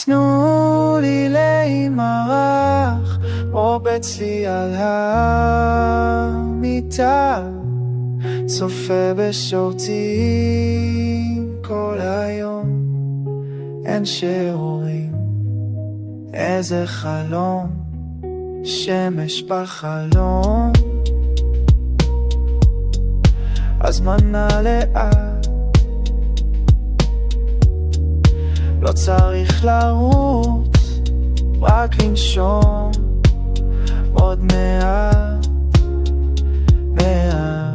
תנו לי להימרח, רובץ לי על המיטה, צופה בשורטים כל היום, אין שיעורים, איזה חלום, שמש בחלום. הזמן נע לאט, לא צריך לרוץ, רק לנשום עוד מעט, מעט.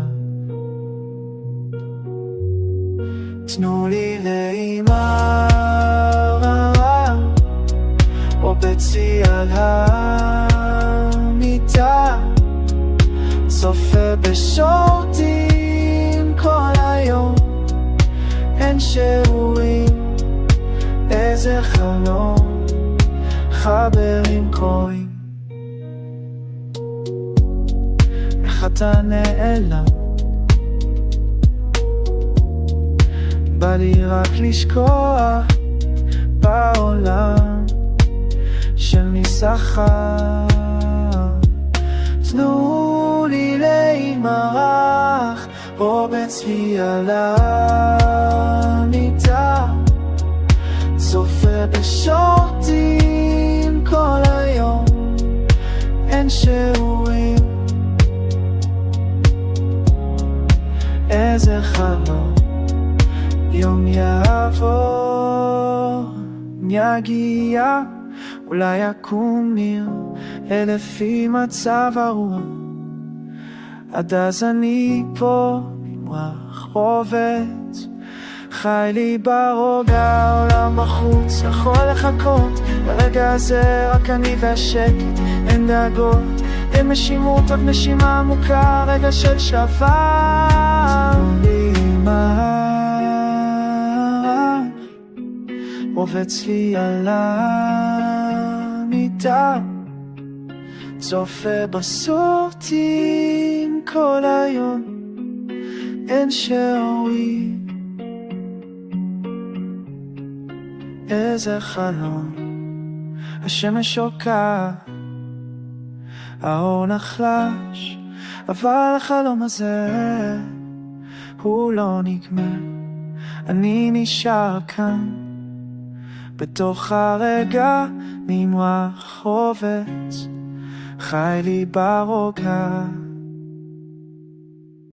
תנו לי להימרח, רובץ לי על המיטה, צופה בשורטים כל היום, אין שיעורים, איזה חלום, חברים קוראים. איך אתה נעלם? בא לי רק לשכוח בעולם של מסחר. תנו לי להימרח, רובץ לי על המיטה, צופה בשורטים כל היום, אין שיעורים, איזה חלום, יום יעבור, יגיע, אולי יקום ניר, לפי מצב הרוח. עד אז אני פה, ממרח רובץ, חי לי ברוגע, עולם בחוץ, יכול לחכות. ברגע הזה רק אני והשקט, אין דאגות, אין משימות, רק נשימה עמוקה, רגע של שפר. להימרח, רובץ לי על המיטה, צופה בסורטים כל היום, אין שיעורים, איזה חלום, השמש שוקעת, האור נחלש, אבל החלום הזה הוא לא נגמר. אני נשאר כאן בתוך הרגע, ממרח רובץ, חי לי ברוגע.